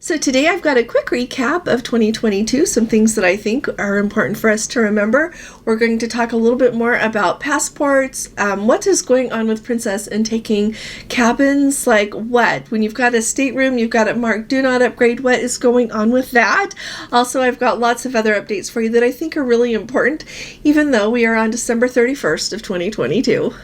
So today I've got a quick recap of 2022, some things that I think are important for us to remember. We're going to talk a little bit more about passports, what is going on with Princess and taking cabins, like what? When you've got a stateroom, you've got it marked, do not upgrade, what is going on with that? Also, I've got lots of other updates for you that I think are really important, even though we are on December 31st of 2022.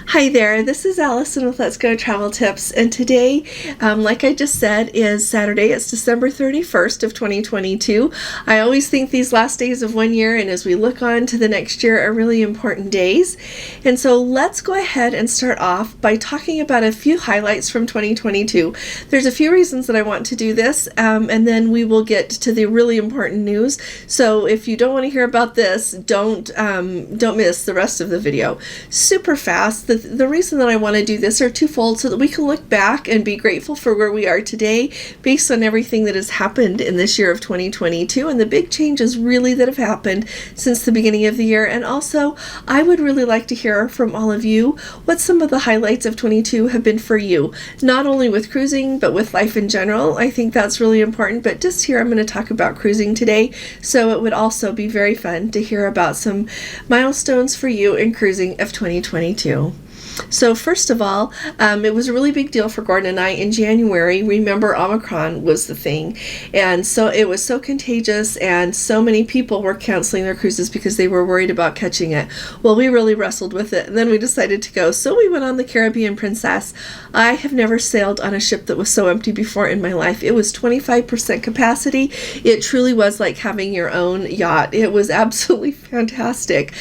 Hi there, this is Allison with Let's Go Travel Tips, and today, like I just said, is Saturday. It's December 31st of 2022. I always think these last days of one year and as we look on to the next year are really important days. And so let's go ahead and start off by talking about a few highlights from 2022. There's a few reasons that I want to do this, and then we will get to the really important news. So if you don't want to hear about this, don't miss the rest of the video. Super fast. The reason that I want to do this are twofold, so that we can look back and be grateful for where we are today based on everything that has happened in this year of 2022 and the big changes really that have happened since the beginning of the year. And also, I would really like to hear from all of you what some of the highlights of 22 have been for you, not only with cruising, but with life in general. I think that's really important, but just here I'm going to talk about cruising today, so it would also be very fun to hear about some milestones for you in cruising of 2022. So first of all, it was a really big deal for Gordon and I in January. Remember, Omicron was the thing, and so it was so contagious, and so many people were canceling their cruises because they were worried about catching it. Well, we really wrestled with it, and then we decided to go. So we went on the Caribbean Princess. I have never sailed on a ship that was so empty before in my life. It was 25% capacity. It truly was like having your own yacht. It was absolutely fantastic.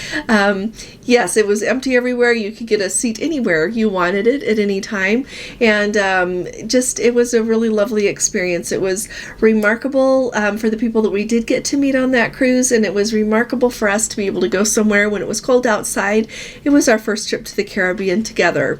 Yes, it was empty everywhere. You could get a seat anywhere you wanted it at any time, and it was a really lovely experience. It was remarkable for the people that we did get to meet on that cruise, and it was remarkable for us to be able to go somewhere when it was cold outside. It was our first trip to the Caribbean together.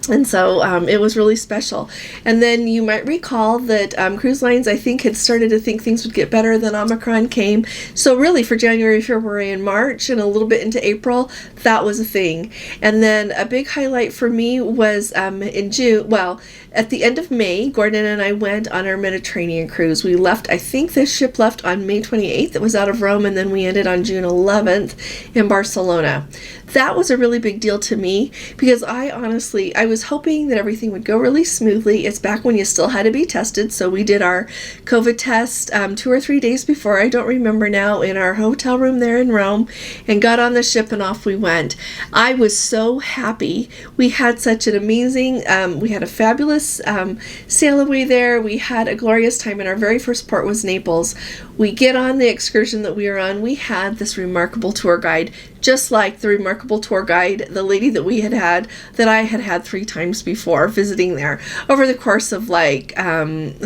And so it was really special. And then you might recall that cruise lines, I think, had started to think things would get better. Then Omicron came. So really for January, February, and March, and a little bit into April, that was a thing. And then a big highlight for me was in June, well, at the end of May, Gordon and I went on our Mediterranean cruise. We left, I think the ship left on May 28th. It was out of Rome, and then we ended on June 11th in Barcelona. That was a really big deal to me because I was hoping that everything would go really smoothly. It's back when you still had to be tested, so we did our COVID test 2 or 3 days before, I don't remember now, in our hotel room there in Rome, and got on the ship and off we went. I was so happy. We had such an amazing, we had a fabulous sail away there. We had a glorious time, and our very first port was Naples. We get on the excursion that we were on. We had this remarkable tour guide, just like the remarkable tour guide, the lady that we had that I had 3 times before visiting there over the course of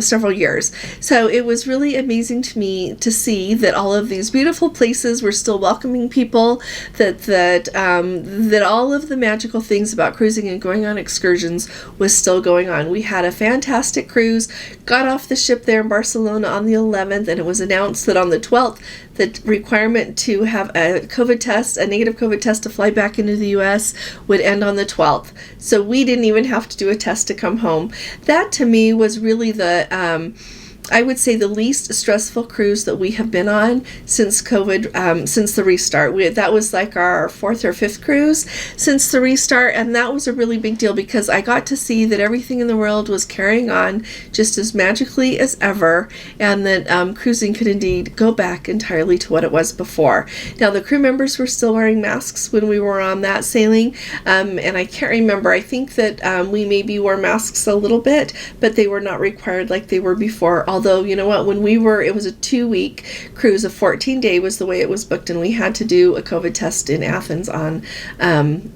several years. So it was really amazing to me to see that all of these beautiful places were still welcoming people, that all of the magical things about cruising and going on excursions was still going on. We had a fantastic cruise, got off the ship there in Barcelona on the 11th, and it was announced that on the 12th, the requirement to have a negative COVID test to fly back into the U.S. would end on the 12th. So we didn't even have to do a test to come home. That to me was really I would say the least stressful cruise that we have been on since COVID, since the restart. That was like our 4th or 5th cruise since the restart, and that was a really big deal because I got to see that everything in the world was carrying on just as magically as ever, and that cruising could indeed go back entirely to what it was before. Now, the crew members were still wearing masks when we were on that sailing, and I can't remember. I think that we maybe wore masks a little bit, but they were not required like they were before. Although, you know what, it was a 2-week cruise. A 14-day was the way it was booked, and we had to do a COVID test in Athens on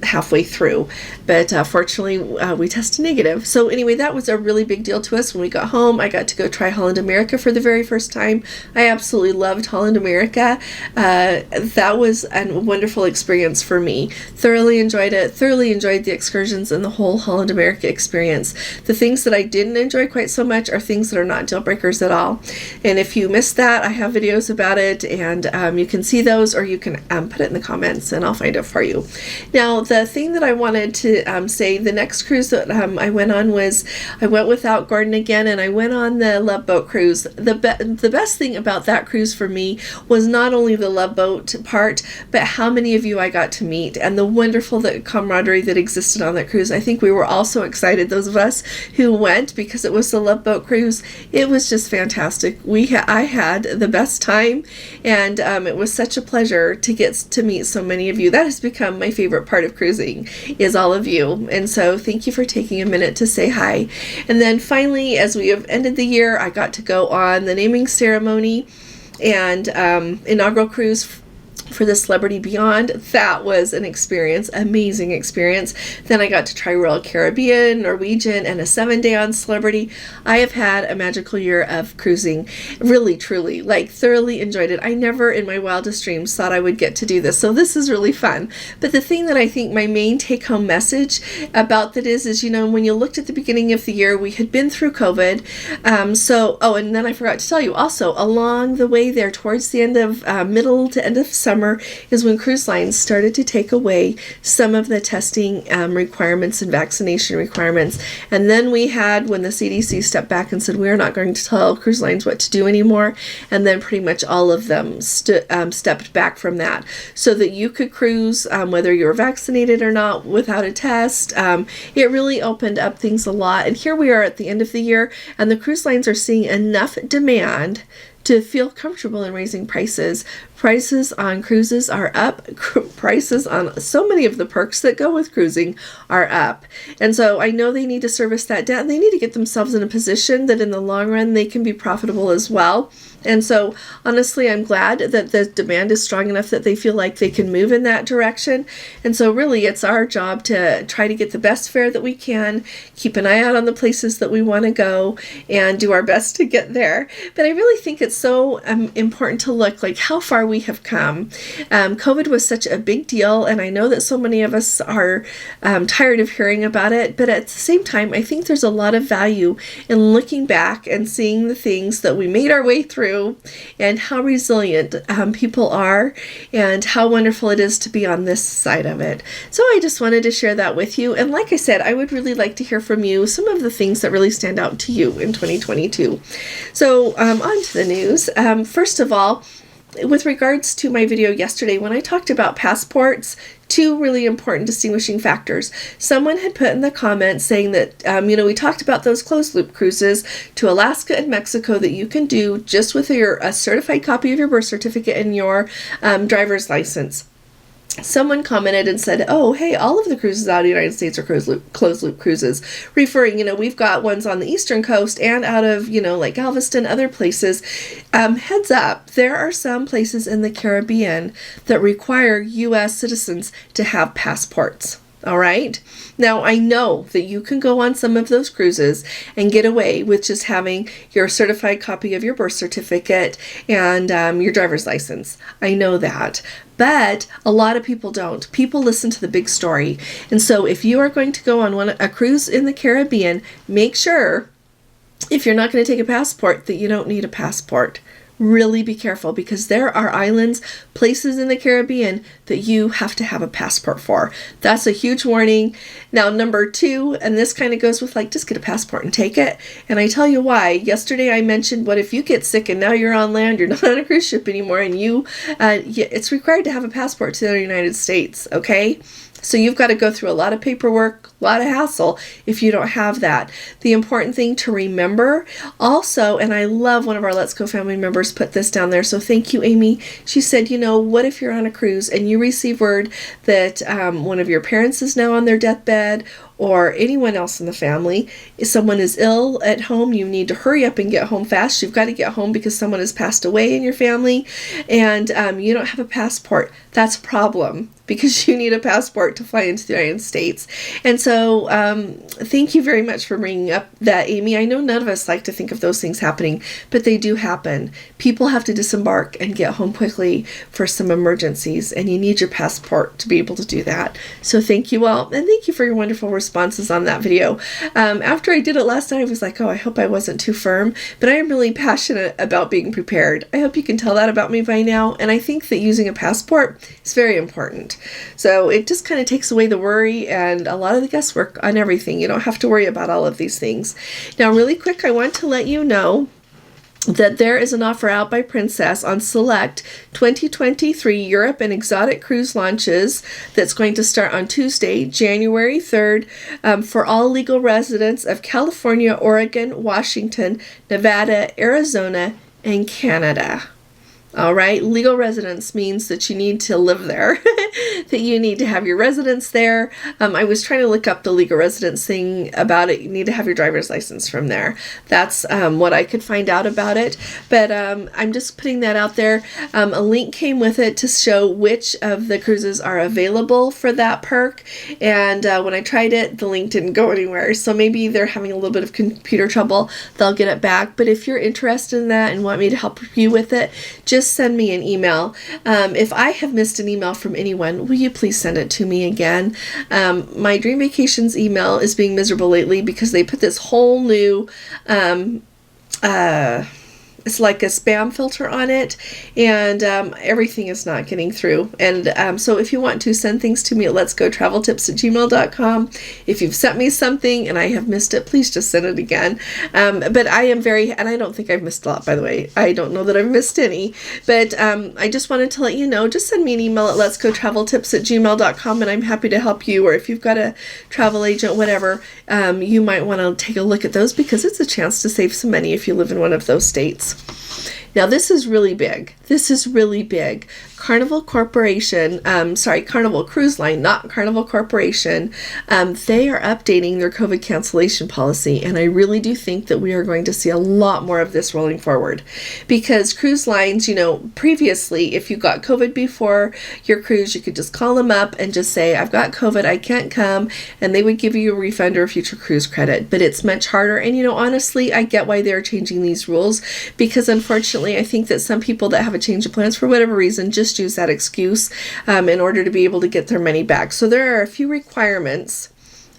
halfway through. But fortunately, we tested negative. So anyway, that was a really big deal to us. When we got home, I got to go try Holland America for the very first time. I absolutely loved Holland America. That was a wonderful experience for me. Thoroughly enjoyed it. Thoroughly enjoyed the excursions and the whole Holland America experience. The things that I didn't enjoy quite so much are things that are not deal breakers stickers at all. And if you missed that, I have videos about it, and you can see those, or you can put it in the comments and I'll find it for you. Now, the thing that I wanted to say, the next cruise that I went on was, I went without Gordon again, and I went on the Love Boat cruise. The best thing about that cruise for me was not only the Love Boat part, but how many of you I got to meet, and the wonderful camaraderie that existed on that cruise. I think we were all so excited, those of us who went, because it was the Love Boat cruise. It was just fantastic. I had the best time, and it was such a pleasure to get to meet so many of you. That has become my favorite part of cruising, is all of you. And so thank you for taking a minute to say hi. And then finally, as we have ended the year, I got to go on the naming ceremony and inaugural cruise for the Celebrity Beyond. That was an experience, amazing experience. Then I got to try Royal Caribbean, Norwegian, and a 7-day on Celebrity. I have had a magical year of cruising, really, truly, like thoroughly enjoyed it. I never in my wildest dreams thought I would get to do this, so this is really fun. But the thing that I think my main take-home message about that is, you know, when you looked at the beginning of the year, we had been through COVID, and then I forgot to tell you also, along the way there, towards the end of middle to end of summer, is when cruise lines started to take away some of the testing requirements and vaccination requirements. And then we had, when the CDC stepped back and said, we're not going to tell cruise lines what to do anymore, and then pretty much all of them stepped back from that, so that you could cruise whether you were vaccinated or not without a test. It really opened up things a lot. And here we are at the end of the year, and the cruise lines are seeing enough demand to feel comfortable in raising prices. Prices on cruises are up. Prices on so many of the perks that go with cruising are up. And so I know they need to service that debt, and they need to get themselves in a position that in the long run they can be profitable as well. And so honestly, I'm glad that the demand is strong enough that they feel like they can move in that direction. And so really, it's our job to try to get the best fare that we can, keep an eye out on the places that we want to go, and do our best to get there. But I really think it's so important to look like how far we have come. COVID was such a big deal, and I know that so many of us are tired of hearing about it, but at the same time, I think there's a lot of value in looking back and seeing the things that we made our way through, and how resilient people are, and how wonderful it is to be on this side of it. So I just wanted to share that with you. And like I said, I would really like to hear from you some of the things that really stand out to you in 2022. So on to the news. First of all, with regards to my video yesterday, when I talked about passports, two really important distinguishing factors. Someone had put in the comments saying that, we talked about those closed loop cruises to Alaska and Mexico that you can do just with a certified copy of your birth certificate and your driver's license. Someone commented and said, oh, hey, all of the cruises out of the United States are closed loop cruises, referring, we've got ones on the eastern coast and out of, like Galveston, other places. Heads up, there are some places in the Caribbean that require U.S. citizens to have passports. All right. Now, I know that you can go on some of those cruises and get away with just having your certified copy of your birth certificate and your driver's license. I know that. But a lot of people don't. People listen to the big story. And so if you are going to go on a cruise in the Caribbean, make sure, if you're not going to take a passport, that you don't need a passport. Really be careful, because there are islands, places in the Caribbean that you have to have a passport for. That's a huge warning. Now, number two, and this kind of goes with just get a passport and take it. And I tell you why. Yesterday I mentioned, what if you get sick and now you're on land, you're not on a cruise ship anymore, and it's required to have a passport to the United States, okay? So you've got to go through a lot of paperwork, a lot of hassle if you don't have that. The important thing to remember also, and I love one of our Let's Go family members put this down there, so thank you, Amy. She said, what if you're on a cruise and you receive word that one of your parents is now on their deathbed, or anyone else in the family, if someone is ill at home, you need to hurry up and get home fast. You've got to get home because someone has passed away in your family, and you don't have a passport. That's a problem, because you need a passport to fly into the United States. And so thank you very much for bringing up that, Amy. I know none of us like to think of those things happening, but they do happen. People have to disembark and get home quickly for some emergencies, and you need your passport to be able to do that. So thank you all, and thank you for your wonderful response responses on that video. After I did it last night, I was like, oh, I hope I wasn't too firm, but I am really passionate about being prepared. I hope you can tell that about me by now, and I think that using a passport is very important. So it just kind of takes away the worry and a lot of the guesswork on everything. You don't have to worry about all of these things. Now, really quick, I want to let you know that there is an offer out by Princess on select 2023 Europe and exotic cruise launches that's going to start on Tuesday, January 3rd, for all legal residents of California, Oregon, Washington, Nevada, Arizona, and Canada. All right, legal residence means that you need to live there, that you need to have your residence there. I was trying to look up the legal residence thing about it. You need to have your driver's license from there. That's what I could find out about it. But I'm just putting that out there. A link came with it to show which of the cruises are available for that perk. And when I tried it, the link didn't go anywhere. So maybe they're having a little bit of computer trouble. They'll get it back. But if you're interested in that and want me to help you with it, just send me an email. If I have missed an email from anyone, will you please send it to me again? My Dream Vacations email is being miserable lately because they put this whole new it's like a spam filter on it, and everything is not getting through. And so if you want to send things to me at letsgotraveltips@gmail.com. If you've sent me something and I have missed it, please just send it again. But I am and I don't think I've missed a lot, by the way. I don't know that I've missed any, but I just wanted to let you know, just send me an email at letsgotraveltips@gmail.com, and I'm happy to help you. Or if you've got a travel agent, whatever, you might want to take a look at those, because it's a chance to save some money if you live in one of those states. Now, this is really big. This is really big. Carnival Corporation, Carnival Cruise Line, not Carnival Corporation, they are updating their COVID cancellation policy, and I really do think that we are going to see a lot more of this rolling forward, because cruise lines, previously, if you got COVID before your cruise, you could just call them up and just say, I've got COVID, I can't come, and they would give you a refund or a future cruise credit. But it's much harder, and honestly, I get why they're changing these rules, because unfortunately, I think that some people that have a change of plans for whatever reason just use that excuse in order to be able to get their money back. So there are a few requirements.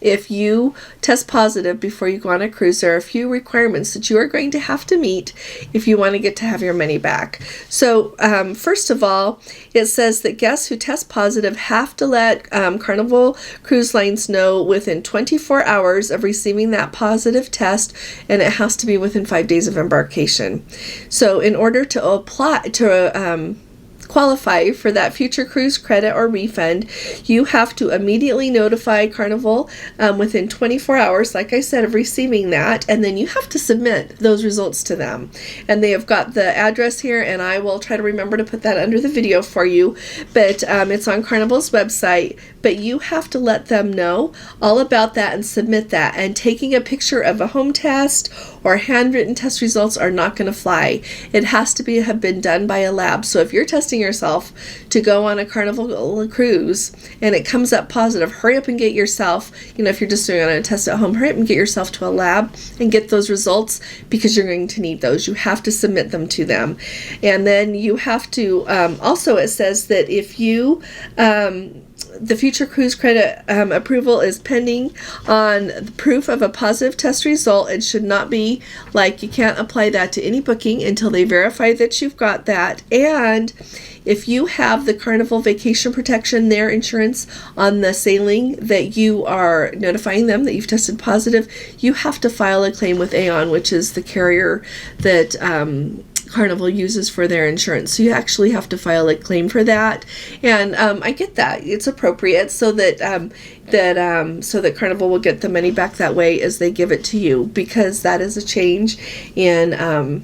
If you test positive before you go on a cruise, there are a few requirements that you are going to have to meet if you want to get to have your money back. So first of all, it says that guests who test positive have to let Carnival Cruise Lines know within 24 hours of receiving that positive test, and it has to be within 5 days of embarkation. So in order to apply to qualify for that future cruise credit or refund, you have to immediately notify Carnival within 24 hours, like I said, of receiving that, and then you have to submit those results to them. And they have got the address here, and I will try to remember to put that under the video for you, but it's on Carnival's website. But you have to let them know all about that and submit that. And taking a picture of a home test or handwritten test results are not going to fly. It has to have been done by a lab. So if you're testing yourself to go on a Carnival cruise and it comes up positive, hurry up and get yourself, if you're just doing a test at home, hurry up and get yourself to a lab and get those results, because you're going to need those. You have to submit them to them. And then you have to, also it says that if you, the future cruise credit approval is pending on the proof of a positive test result. It should not be like you can't apply that to any booking until they verify that you've got that. And if you have the Carnival Vacation Protection, their insurance on the sailing that you are notifying them that you've tested positive, you have to file a claim with Aon, which is the carrier that Carnival uses for their insurance. So you actually have to file a claim for that. And I get that. It's appropriate so that Carnival will get the money back that way as they give it to you, because that is a change in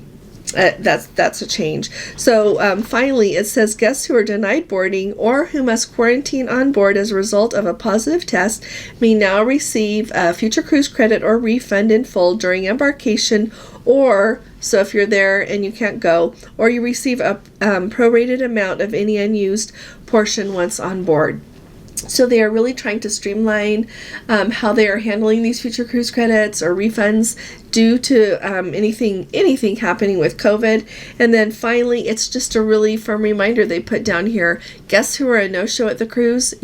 that's a change. So finally, it says guests who are denied boarding or who must quarantine on board as a result of a positive test may now receive a future cruise credit or refund in full during embarkation, or so if you're there and you can't go, or you receive a prorated amount of any unused portion once on board. So they are really trying to streamline how they are handling these future cruise credits or refunds due to anything happening with COVID. And then finally, it's just a really firm reminder they put down here. Guests who are a no-show at the cruise,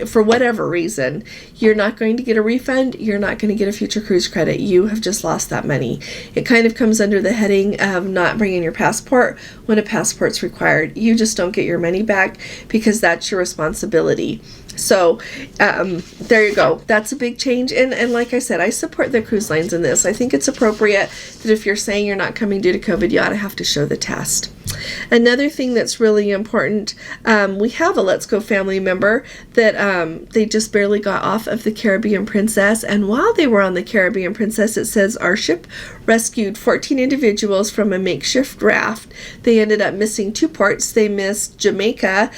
for whatever reason, you're not going to get a refund. You're not going to get a future cruise credit. You have just lost that money. It kind of comes under the heading of not bringing your passport when a passport's required. You just don't get your money back because that's your responsibility. So there you go. That's a big change. And like I said, I support the cruise lines in this. I think it's appropriate that if you're saying you're not coming due to COVID, you ought to have to show the test. Another thing that's really important, we have a Let's Go family member that they just barely got off of the Caribbean Princess. And while they were on the Caribbean Princess, it says our ship rescued 14 individuals from a makeshift raft. They ended up missing 2 ports. They missed Jamaica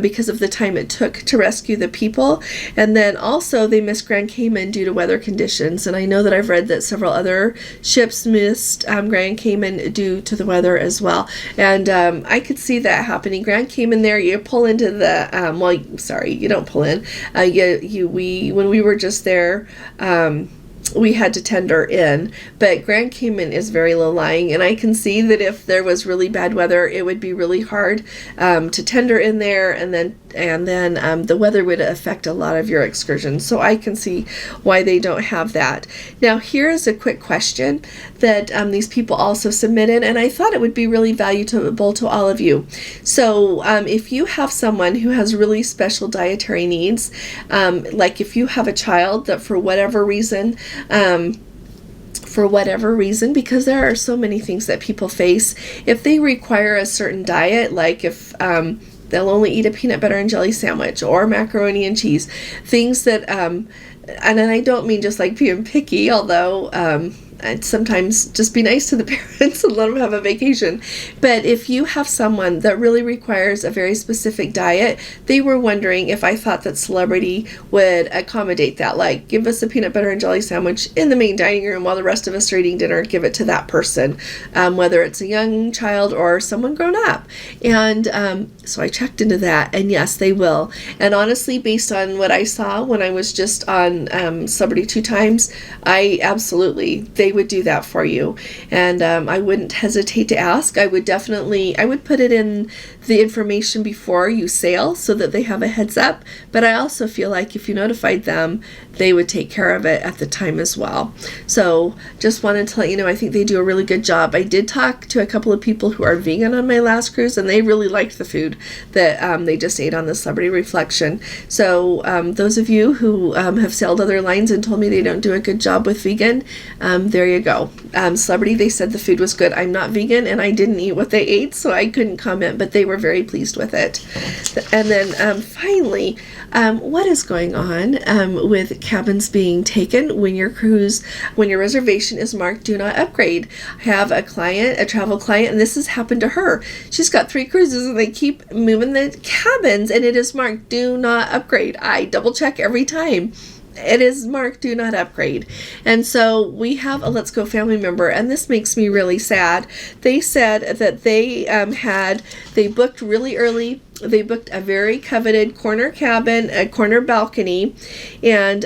because of the time it took to rescue the people. And then also they missed Grand Cayman due to weather conditions. And I know that I've read that several other ships missed Grand Cayman due to the weather as well. And I could see that happening. Grand Cayman there, you pull into the, you don't pull in. When we were just there, we had to tender in, but Grand Cayman is very low-lying, and I can see that if there was really bad weather, it would be really hard to tender in there, and then the weather would affect a lot of your excursions. So I can see why they don't have that. Now, here's a quick question that these people also submitted, and I thought it would be really valuable to all of you. So if you have someone who has really special dietary needs, like if you have a child that for whatever reason, because there are so many things that people face, if they require a certain diet, like if they'll only eat a peanut butter and jelly sandwich or macaroni and cheese, things that, and I don't mean just like being picky, although I'd sometimes just be nice to the parents and let them have a vacation. But if you have someone that really requires a very specific diet, they were wondering if I thought that Celebrity would accommodate that. Like, give us a peanut butter and jelly sandwich in the main dining room while the rest of us are eating dinner, give it to that person, whether it's a young child or someone grown up. And so I checked into that, and yes, they will. And honestly, based on what I saw when I was just on Celebrity 2 times, they would do that for you. And I wouldn't hesitate to ask. I would put it in the information before you sail so that they have a heads up. But I also feel like if you notified them, they would take care of it at the time as well. So just wanted to let you know, I think they do a really good job. I did talk to a couple of people who are vegan on my last cruise, and they really liked the food that they just ate on the Celebrity Reflection. So those of you who have sailed other lines and told me they don't do a good job with vegan, there you go. Celebrity, they said the food was good. I'm not vegan, and I didn't eat what they ate, so I couldn't comment, but they were very pleased with it. And then finally, what is going on with cabins being taken when your reservation is marked do not upgrade? I have a travel client, and this has happened to her. She's got 3 cruises, and they keep moving the cabins, and it is marked do not upgrade. I double check every time. It is marked do not upgrade. And so we have a Let's Go family member, and this makes me really sad. They said that they booked really early. They booked a very coveted corner cabin, a corner balcony, and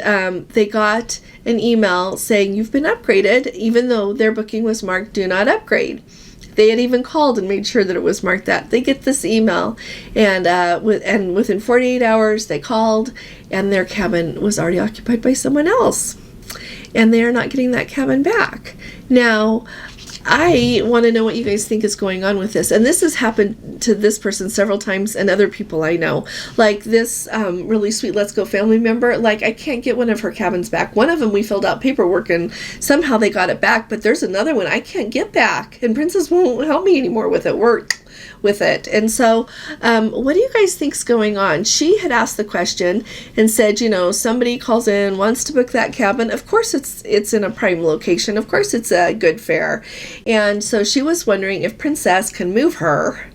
they got an email saying you've been upgraded, even though their booking was marked do not upgrade. They had even called and made sure that it was marked that. They get this email, and within 48 hours they called, and their cabin was already occupied by someone else, and they are not getting that cabin back. Now, I want to know what you guys think is going on with this. And this has happened to this person several times and other people I know. Like this really sweet Let's Go family member, like I can't get one of her cabins back. One of them we filled out paperwork and somehow they got it back, but there's another one I can't get back. And Princess won't help me anymore with it. And so what do you guys think's going on? She had asked the question and said, somebody calls in, wants to book that cabin. Of course it's in a prime location. Of course it's a good fare. And so she was wondering if Princess can move her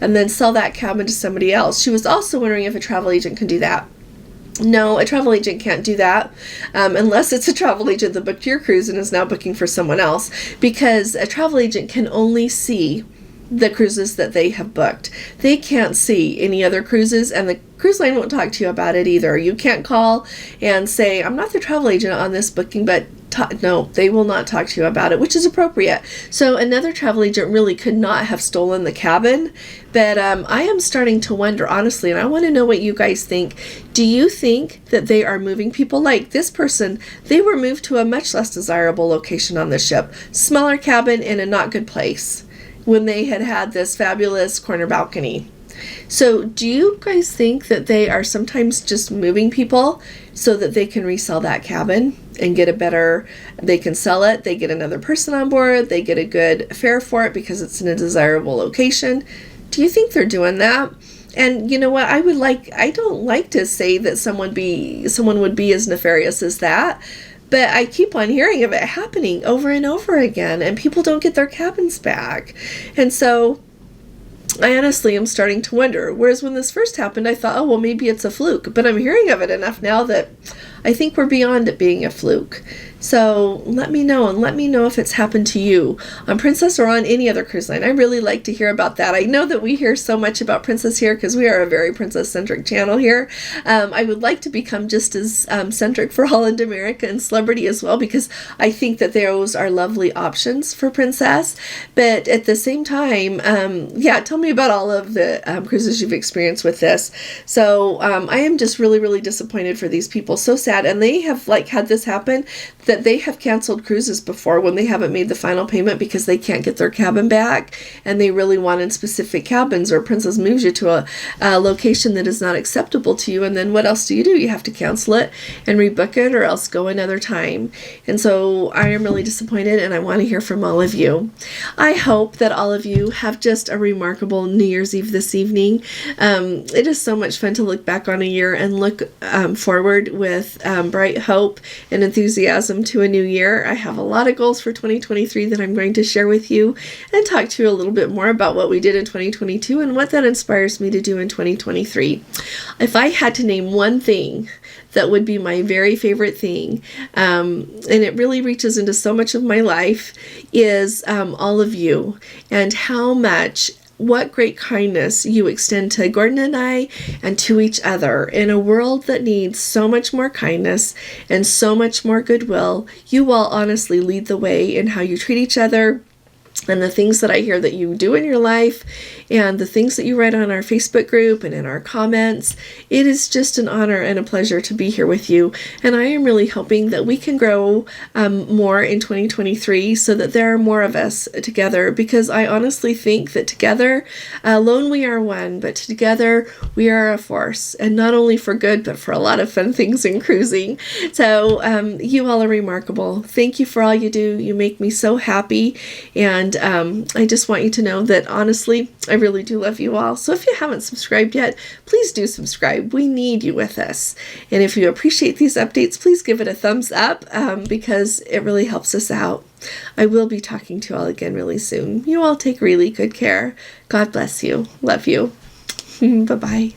and then sell that cabin to somebody else. She was also wondering if a travel agent can do that. No, a travel agent can't do that unless it's a travel agent that booked your cruise and is now booking for someone else, because a travel agent can only see the cruises that they have booked. They can't see any other cruises, and the cruise line won't talk to you about it either. You can't call and say, I'm not the travel agent on this booking, but no, they will not talk to you about it, which is appropriate. So another travel agent really could not have stolen the cabin. But I am starting to wonder, honestly, and I want to know what you guys think. Do you think that they are moving people? Like this person, they were moved to a much less desirable location on the ship, smaller cabin in a not good place, when they had this fabulous corner balcony. So do you guys think that they are sometimes just moving people so that they can resell that cabin and get they can sell it, they get another person on board, they get a good fare for it because it's in a desirable location? Do you think they're doing that? And you know what, I don't like to say that someone would be as nefarious as that, but I keep on hearing of it happening over and over again, and people don't get their cabins back. And so I honestly am starting to wonder, whereas when this first happened, I thought, oh, well, maybe it's a fluke. But I'm hearing of it enough now that I think we're beyond it being a fluke. So let me know, and let me know if it's happened to you on Princess or on any other cruise line. I really like to hear about that. I know that we hear so much about Princess here because we are a very princess-centric channel here. I would like to become just as centric for Holland America and Celebrity as well, because I think that those are lovely options for Princess. But at the same time, tell me about all of the cruises you've experienced with this. So I am just really, really disappointed for these people. So sad. And they have had this happen, that they have canceled cruises before when they haven't made the final payment because they can't get their cabin back, and they really wanted specific cabins, or Princess moves you to a location that is not acceptable to you, and then what else do? You have to cancel it and rebook it, or else go another time. And so I am really disappointed, and I want to hear from all of you. I hope that all of you have just a remarkable New Year's Eve this evening. It is so much fun to look back on a year and look forward with bright hope and enthusiasm to a new year. I have a lot of goals for 2023 that I'm going to share with you and talk to you a little bit more about what we did in 2022 and what that inspires me to do in 2023. If I had to name one thing that would be my very favorite thing, and it really reaches into so much of my life, is all of you, and what great kindness you extend to Gordon and I and to each other. In a world that needs so much more kindness and so much more goodwill, you all honestly lead the way in how you treat each other, and the things that I hear that you do in your life, and the things that you write on our Facebook group and in our comments. It is just an honor and a pleasure to be here with you. And I am really hoping that we can grow more in 2023 so that there are more of us together, because I honestly think that together, alone we are one, but together we are a force, and not only for good, but for a lot of fun things in cruising. So you all are remarkable. Thank you for all you do. You make me so happy. And I just want you to know that honestly, I really do love you all. So if you haven't subscribed yet, please do subscribe. We need you with us. And if you appreciate these updates, please give it a thumbs up because it really helps us out. I will be talking to you all again really soon. You all take really good care. God bless you. Love you. Bye-bye.